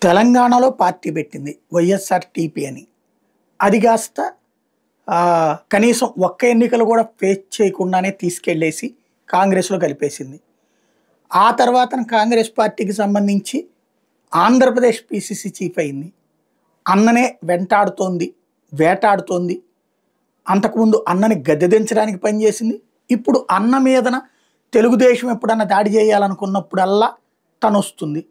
తెలంగాణలో పార్టీ పెట్టింది వైఎస్ఆర్ టీపీ అని. అది కాస్త కనీసం ఒక్క ఎన్నికలు కూడా ఫేస్ చేయకుండానే తీసుకెళ్ళేసి కాంగ్రెస్లో కలిపేసింది. ఆ తర్వాత కాంగ్రెస్ పార్టీకి సంబంధించి ఆంధ్రప్రదేశ్ పిసిసి చీఫ్ అయింది. అన్ననే వెంటాడుతోంది, వేటాడుతోంది. అంతకుముందు అన్నని గద్దెదించడానికి పనిచేసింది. ఇప్పుడు అన్న మీదన తెలుగుదేశం ఎప్పుడన్నా దాడి చేయాలనుకున్నప్పుడల్లా తను వస్తుంది.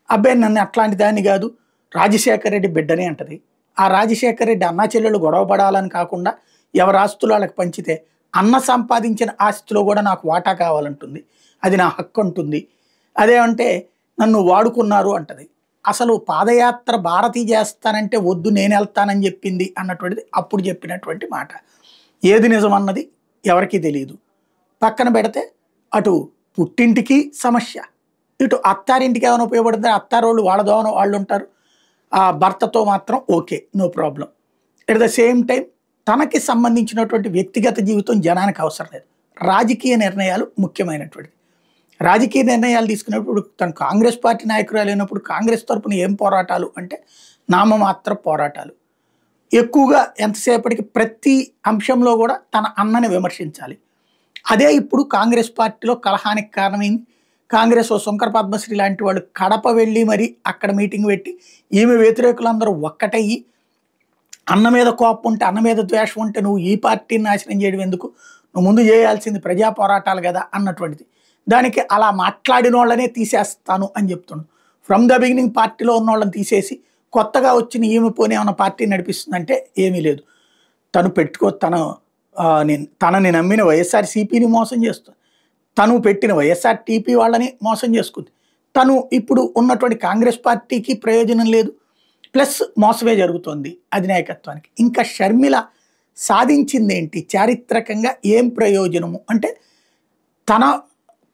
అబ్బాయి నన్ను అట్లాంటి దాన్ని కాదు, రాజశేఖర రెడ్డి బిడ్డనే అంటది. ఆ రాజశేఖర రెడ్డి అన్నా చెల్లెళ్ళు గొడవ పడాలని కాకుండా ఎవరి ఆస్తులు వాళ్ళకి పంచితే అన్న సంపాదించిన ఆస్తిలో కూడా నాకు వాటా కావాలంటుంది. అది నా హక్కు అంటుంది. అదేమంటే నన్ను వాడుకున్నారు అంటది. అసలు పాదయాత్ర భారతీ చేస్తానంటే వద్దు నేను వెళ్తానని చెప్పింది అన్నటువంటిది అప్పుడు చెప్పినటువంటి మాట. ఏది నిజం అన్నది ఎవరికీ తెలియదు. పక్కన పెడితే అటు పుట్టింటికి సమస్య, ఇటు అత్తారింటికి ఏమైనా ఉపయోగపడుతుంది. అత్తారోళ్ళు వాళ్ళ దోవన వాళ్ళు ఉంటారు. ఆ భర్తతో మాత్రం okay, no problem. At the same time తనకి సంబంధించినటువంటి వ్యక్తిగత జీవితం జనానికి అవసరం లేదు. రాజకీయ నిర్ణయాలు ముఖ్యమైనటువంటిది. రాజకీయ నిర్ణయాలు తీసుకున్నప్పుడు తను కాంగ్రెస్ పార్టీ నాయకురాలు అయినప్పుడు కాంగ్రెస్ తరపున ఏం పోరాటాలు అంటే నామమాత్ర పోరాటాలు. ఎక్కువగా ఎంతసేపటికి ప్రతి అంశంలో కూడా తన అన్నని విమర్శించాలి. అదే ఇప్పుడు కాంగ్రెస్ పార్టీలో కలహానికి కారణమైంది. కాంగ్రెస్ శంకర పద్మశ్రీ లాంటి వాళ్ళు కడప వెళ్ళి మరి అక్కడ మీటింగ్ పెట్టి ఈమె వ్యతిరేకులందరూ ఒక్కటయ్యి అన్న మీద కోపం ఉంటే, అన్న మీద ద్వేషం ఉంటే నువ్వు ఈ పార్టీని నాశనం చేయడం ఎందుకు, నువ్వు ముందు చేయాల్సింది ప్రజా పోరాటాలు కదా అన్నటువంటిది. దానికి అలా మాట్లాడిన వాళ్ళనే తీసేస్తాను అని చెప్తున్నాను. ఫ్రమ్ ద బిగినింగ్ పార్టీలో ఉన్న వాళ్ళని తీసేసి కొత్తగా వచ్చిన ఈమె పోనీ ఏమైనా పార్టీ నడిపిస్తుందంటే ఏమీ లేదు. తను తనని నమ్మిన వైఎస్ఆర్సీపీని మోసం చేస్తుంది. తను పెట్టిన వైఎస్ఆర్ టీపీ వాళ్ళని మోసం చేసుకుంది. తను ఇప్పుడు ఉన్నటువంటి కాంగ్రెస్ పార్టీకి ప్రయోజనం లేదు, ప్లస్ మోసమే జరుగుతోంది అధినాయకత్వానికి. ఇంకా షర్మిల సాధించింది ఏంటి, చారిత్రకంగా ఏం ప్రయోజనము అంటే తన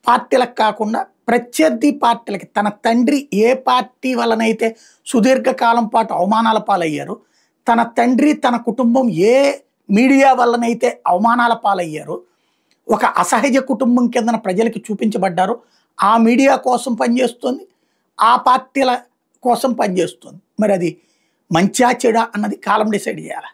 పార్టీలకు కాకుండా ప్రత్యర్థి పార్టీలకి, తన తండ్రి ఏ పార్టీ వలనైతే సుదీర్ఘకాలం పాటు అవమానాల పాలయ్యారో, తన తండ్రి తన కుటుంబం ఏ మీడియా వల్లనైతే అవమానాల పాలయ్యారో, ఒక అసహజ కుటుంబం కిందన ప్రజలకి చూపించబడ్డారో ఆ మీడియా కోసం పనిచేస్తుంది, ఆ పార్టీల కోసం పనిచేస్తుంది. మరి అది మంచా చెడా అన్నది కాలం డిసైడ్ చేయాలి.